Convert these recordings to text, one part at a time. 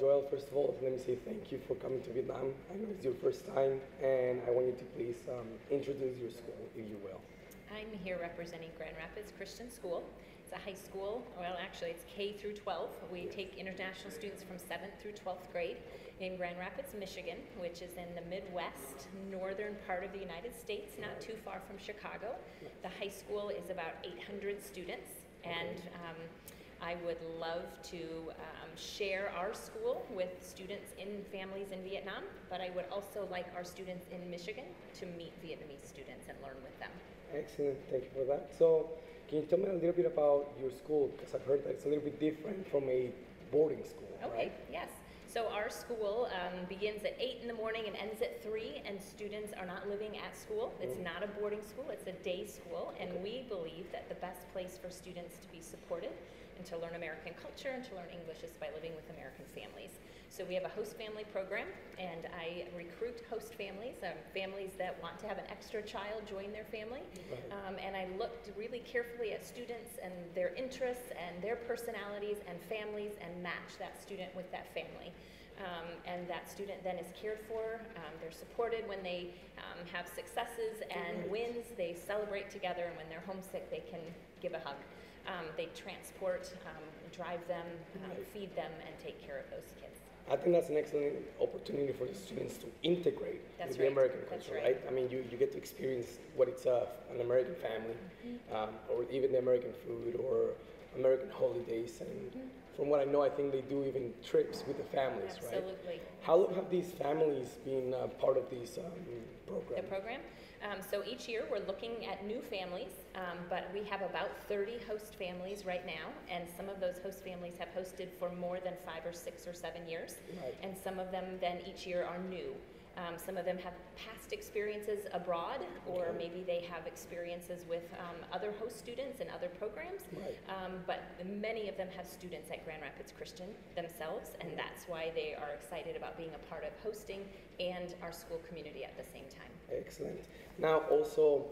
Joel, first of all, let me say thank you for coming to Vietnam. I know it's your first time, and I want you to please introduce your school, if you will. I'm here representing Grand Rapids Christian School. It's a high school, well actually it's K through 12. We take international students from 7th through 12th grade in Grand Rapids, Michigan, which is in the Midwest, northern part of the United States, not too far from Chicago. The high school is about 800 students, and I would love to share our school with students in families in Vietnam, but I would also like our students in Michigan to meet Vietnamese students and learn with them. Excellent, thank you for that. So, can you tell me a little bit about your school? Because I've heard that it's a little bit different from a boarding school, Okay, right? yes. So our school begins at 8 in the morning and ends at 3, and students are not living at school. It's not a boarding school, it's a day school, and we believe that the best place for students to be supported and to learn American culture and to learn English is by living with American families. So we have a host family program, and I recruit host families, families that want to have an extra child join their family. And I looked really carefully at students and their interests and their personalities and families and match that student with that family. And that student then is cared for. They're supported when they have successes and wins. They celebrate together, and when they're homesick, they can give a hug. They transport, drive them, feed them, and take care of those kids. I think that's an excellent opportunity for the students to integrate with the American culture, right? I mean, you get to experience what it's an American family, or even the American food, or American holidays. And from what I know, I think they do even trips with the families, right? Absolutely. How long have these families been part of this program? The program? So each year we're looking at new families, but we have about 30 host families right now, and some of those host families have hosted for more than 5 or 6 or 7 years, and some of them then each year are new. Some of them have past experiences abroad, or maybe they have experiences with other host students and other programs, but many of them have students at Grand Rapids Christian themselves, and that's why they are excited about being a part of hosting and our school community at the same time. Excellent. Now also,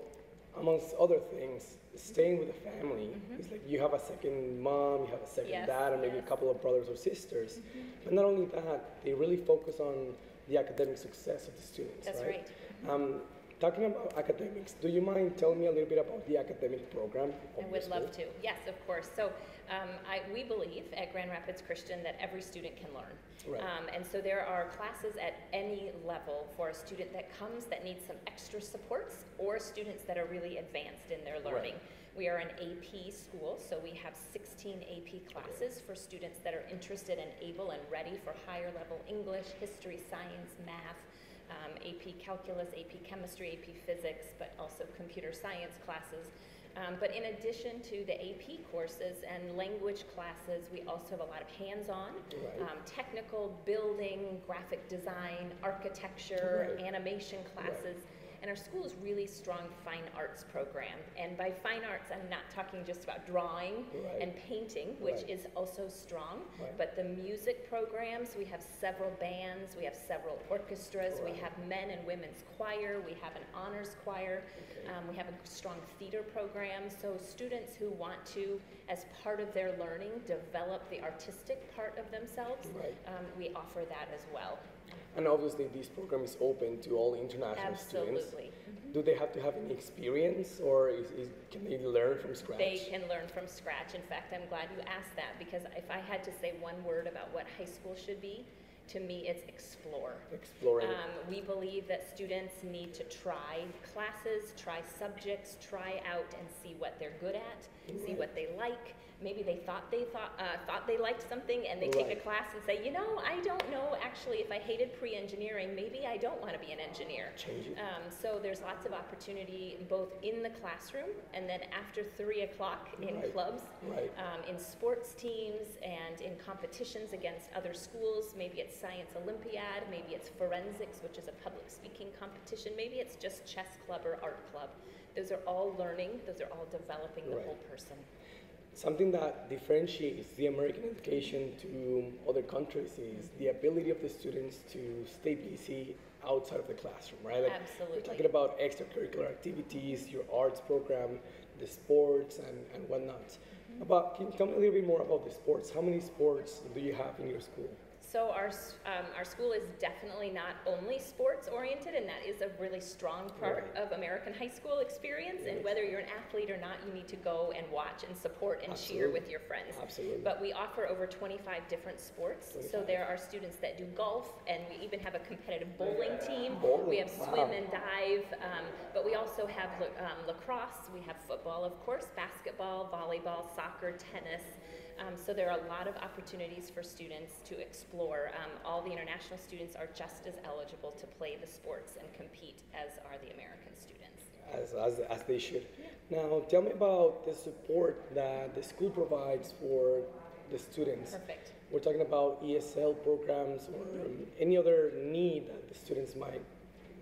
amongst other things, staying with the family is like you have a second mom, you have a second dad, and maybe a couple of brothers or sisters. But not only that, they really focus on the academic success of the students. That's right. Talking about academics, do you mind telling me a little bit about the academic program? I would love to. Yes, of course. So we believe at Grand Rapids Christian that every student can learn. And so there are classes at any level for a student that comes that needs some extra supports, or students that are really advanced in their learning. We are an AP school, so we have 16 AP classes for students that are interested and able and ready for higher level English, history, science, math, AP calculus, AP chemistry, AP physics, but also computer science classes. But in addition to the AP courses and language classes, we also have a lot of hands-on, technical, building, graphic design, architecture, animation classes. And our school is really strong fine arts program. And by fine arts, I'm not talking just about drawing and painting, which is also strong, but the music programs, we have several bands, we have several orchestras, we have men and women's choir, we have an honors choir, we have a strong theater program. So students who want to, as part of their learning, develop the artistic part of themselves, we offer that as well. And obviously this program is open to all international students. Absolutely. Do they have to have any experience, or can they learn from scratch? They can learn from scratch. In fact, I'm glad you asked that, because if I had to say one word about what high school should be, to me it's explore. Exploring. We believe that students need to try classes, try subjects, try out and see what they're good at, see what they like. Maybe they thought they liked something, and they take a class and say, you know, I don't know actually if I hated pre-engineering, maybe I don't want to be an engineer. Change it. So there's lots of opportunity both in the classroom and then after 3 o'clock in clubs, in sports teams and in competitions against other schools. Maybe it's Science Olympiad, maybe it's forensics, which is a public speaking competition, maybe it's just chess club or art club. Those are all learning, those are all developing the whole person. Something that differentiates the American education to other countries is the ability of the students to stay busy outside of the classroom, right? Like Absolutely. We're talking about extracurricular activities, your arts program, the sports, and whatnot. Can you tell me a little bit more about the sports? How many sports do you have in your school? So our school is definitely not only sports oriented, and that is a really strong part of American high school experience. And whether you're an athlete or not, you need to go and watch and support and cheer with your friends. Absolutely. But we offer over 25 different sports. So there are students that do golf, and we even have a competitive bowling team. We have swim and dive, but we also have lacrosse. We have football, of course, basketball, volleyball, soccer, tennis. So there are a lot of opportunities for students to explore. All the international students are just as eligible to play the sports and compete as are the American students. As they should. Yeah. Now, tell me about the support that the school provides for the students. Perfect. We're talking about ESL programs or any other need that the students might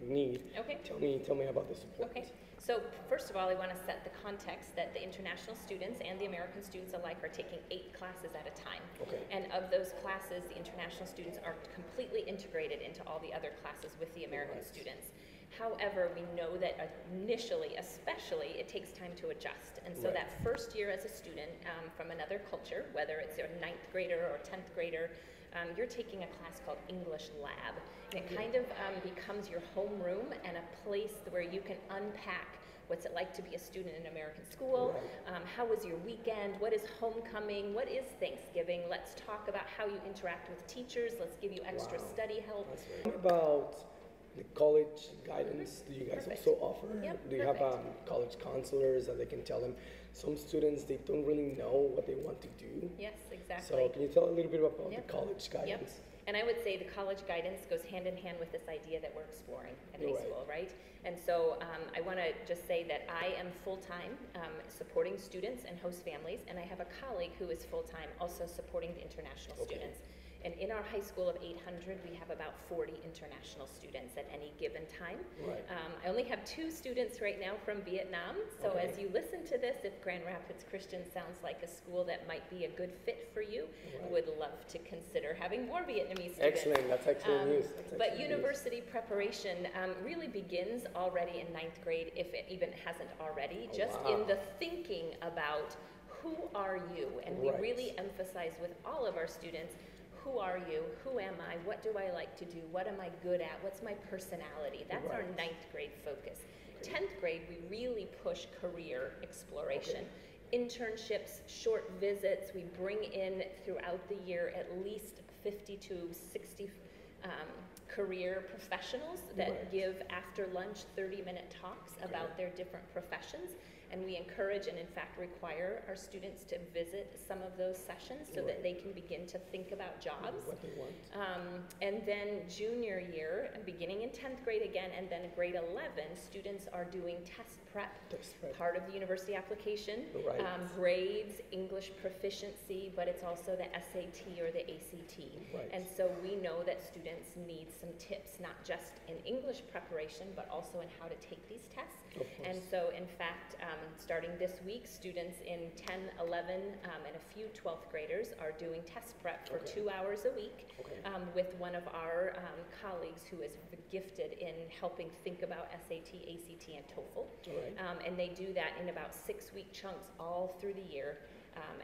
need. Okay. Tell me about the support. Okay. So first of all, I want to set the context that the international students and the American students alike are taking 8 classes at a time. Okay. And of those classes, the international students are completely integrated into all the other classes with the American students. However, we know that initially, especially, it takes time to adjust. And so that first year as a student from another culture, whether it's a 9th grader or 10th grader, you're taking a class called English Lab. And it kind of becomes your homeroom and a place where you can unpack what's it like to be a student in American school, how was your weekend, what is homecoming, what is Thanksgiving, let's talk about how you interact with teachers, let's give you extra study help. What about the college guidance? Do you guys also offer? Yep, do you have college counselors that they can tell them? Some students, they don't really know what they want to do. Yes, exactly. So can you tell a little bit about the college guidance? Yep. And I would say the college guidance goes hand in hand with this idea that we're exploring in high school, right? And so I want to just say that I am full-time supporting students and host families, and I have a colleague who is full-time also supporting the international students. And in our high school of 800, we have about 40 international students at any given time. I only have 2 students right now from Vietnam. So as you listen to this, if Grand Rapids Christian sounds like a school that might be a good fit for you, would love to consider having more Vietnamese students. Excellent, that's excellent news. But university preparation really begins already in 9th grade, if it even hasn't already, just in the thinking about who are you? And we really emphasize with all of our students, who are you? Who am I? What do I like to do? What am I good at? What's my personality? That's our 9th grade focus. 10th grade, we really push career exploration. Internships, short visits, we bring in throughout the year at least 50 to 60 career professionals that give after lunch 30-minute talks about their different professions. And we encourage and in fact require our students to visit some of those sessions so that they can begin to think about jobs. What they want. And then junior year, beginning in 10th grade again, and then grade 11, students are doing test prep, part of the university application, grades, English proficiency, but it's also the SAT or the ACT. And so we know that students need some tips, not just in English preparation, but also in how to take these tests. And so in fact, starting this week, students in 10, 11, and a few 12th graders are doing test prep for 2 hours a week with one of our colleagues who is gifted in helping think about SAT, ACT, and TOEFL. And they do that in about 6-week chunks all through the year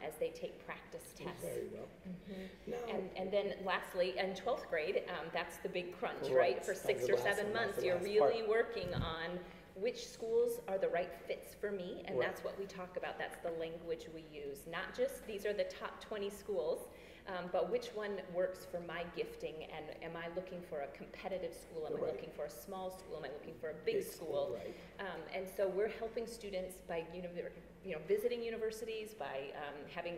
as they take practice tests. Very well. And then lastly, in 12th grade, that's the big crunch, right? For 6 or 7 months, you're really working on which schools are the right fits for me, and that's what we talk about. That's the language we use. Not just these are the top 20 schools, but which one works for my gifting, and am I looking for a competitive school? Am I looking for a small school? Am I looking for a big school? And so we're helping students by visiting universities, by having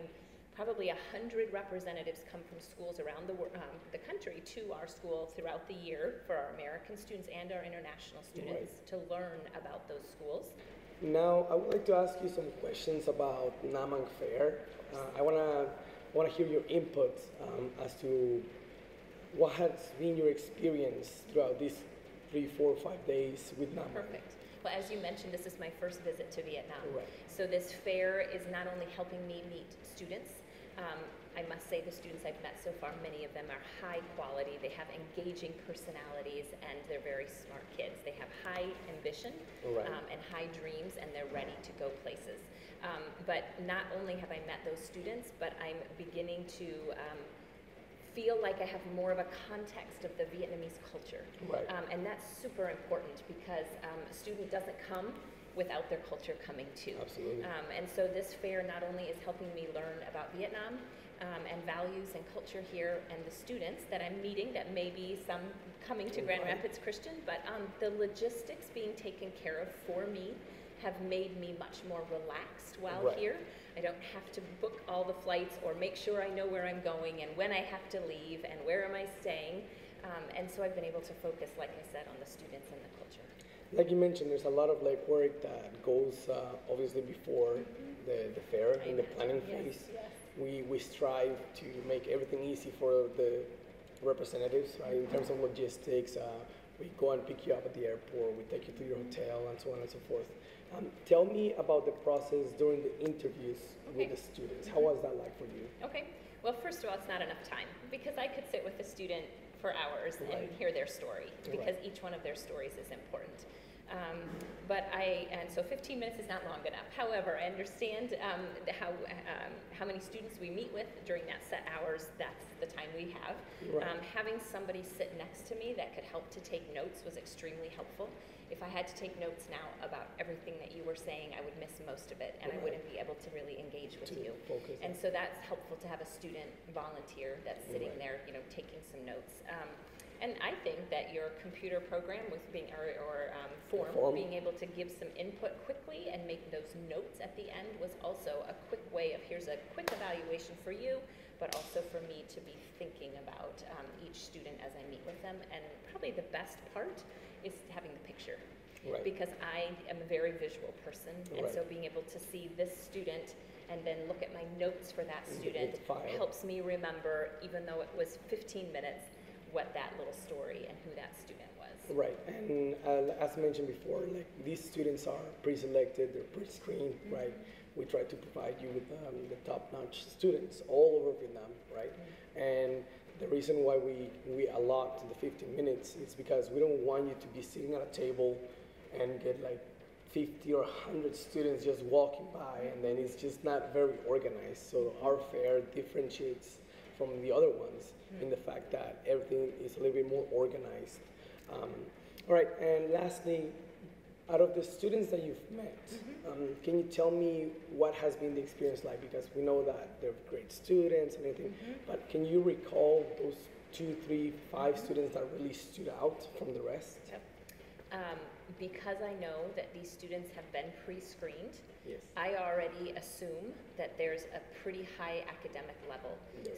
probably 100 representatives come from schools around the country to our school throughout the year for our American students and our international students to learn about those schools. Now, I would like to ask you some questions about NAMANG Fair. I want to hear your input as to what has been your experience throughout these 3, 4, 5 days with NAMANG. Perfect. Well, as you mentioned, this is my first visit to Vietnam. So this fair is not only helping me meet students, I must say the students I've met so far, many of them are high quality, they have engaging personalities, and they're very smart kids. They have high ambition and high dreams, and they're ready to go places. But not only have I met those students, but I'm beginning to feel like I have more of a context of the Vietnamese culture. Right. And that's super important because a student doesn't come without their culture coming too. Absolutely. And so this fair not only is helping me learn about Vietnam and values and culture here, and the students that I'm meeting, that may be some coming to Grand Rapids Christian, but the logistics being taken care of for me have made me much more relaxed while here. I don't have to book all the flights or make sure I know where I'm going and when I have to leave and where am I staying. And so I've been able to focus, like I said, on the students and the culture. Like you mentioned, there's a lot of like work that goes obviously before the fair in the planning phase. Yes. We strive to make everything easy for the representatives, right? In terms of logistics, we go and pick you up at the airport, we take you to your hotel, and so on and so forth. Tell me about the process during the interviews with the students. How was that like for you? Okay. Well, first of all, it's not enough time because I could sit with a student for hours and hear their story because each one of their stories is important. And so 15 minutes is not long enough. However, I understand how many students we meet with during that set hours. That's the time we have. Having somebody sit next to me that could help to take notes was extremely helpful. If I had to take notes now about everything that you were saying, I would miss most of it, and I wouldn't be able to really engage with you. And so that's helpful to have a student volunteer that's sitting there, taking some notes. And I think that your computer program with being form, being able to give some input quickly and make those notes at the end was also a quick way of, here's a quick evaluation for you, but also for me to be thinking about each student as I meet with them. And probably the best part is having the picture. Because I am a very visual person, and so being able to see this student and then look at my notes for that student helps me remember, even though it was 15 minutes, what that little story and who that student was. Right, and as mentioned before, like these students are pre-selected, they're pre-screened, right? We try to provide you with the top-notch students all over Vietnam, right? And the reason why we allot the 15 minutes is because we don't want you to be sitting at a table and get like 50 or 100 students just walking by, and then it's just not very organized. So our fair differentiates from the other ones in the fact that everything is a little bit more organized. All right, and lastly, out of the students that you've met, can you tell me what has been the experience like? Because we know that they're great students and everything, but can you recall those 2, 3, 5 students that really stood out from the rest? Because I know that these students have been pre-screened, I already assume that there's a pretty high academic level.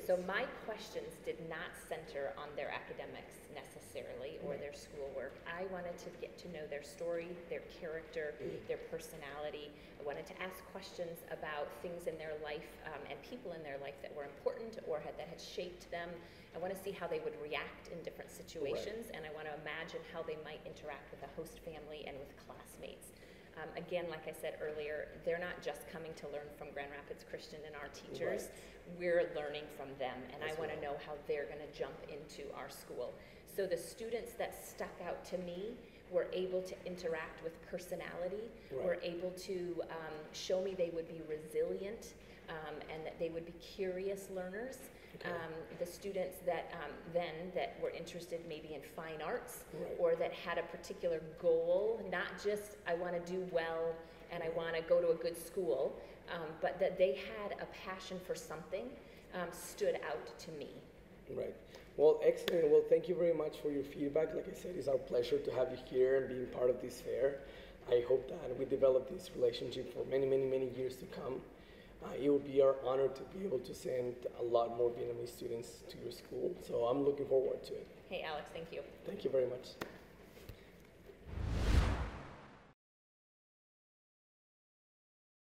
So my questions did not center on their academics necessarily or their schoolwork. I wanted to get to know their story, their character, their personality. I wanted to ask questions about things in their life and people in their life that were important or that had shaped them. I want to see how they would react in different situations, and I want to imagine how they might interact with a host family and with classmates. Again, like I said earlier, they're not just coming to learn from Grand Rapids Christian and our teachers. We're learning from them, and I want to know how they're going to jump into our school. So the students that stuck out to me were able to interact with personality, were able to show me they would be resilient, and that they would be curious learners. The students that that were interested maybe in fine arts or that had a particular goal, not just I want to do well and I want to go to a good school, but that they had a passion for something, stood out to me. Right. Well, excellent. Well, thank you very much for your feedback. Like I said, it's our pleasure to have you here and being part of this fair. I hope that we develop this relationship for many, many, many years to come. It would be our honor to be able to send a lot more Vietnamese students to your school. So I'm looking forward to it. Hey, Alex, thank you. Thank you very much.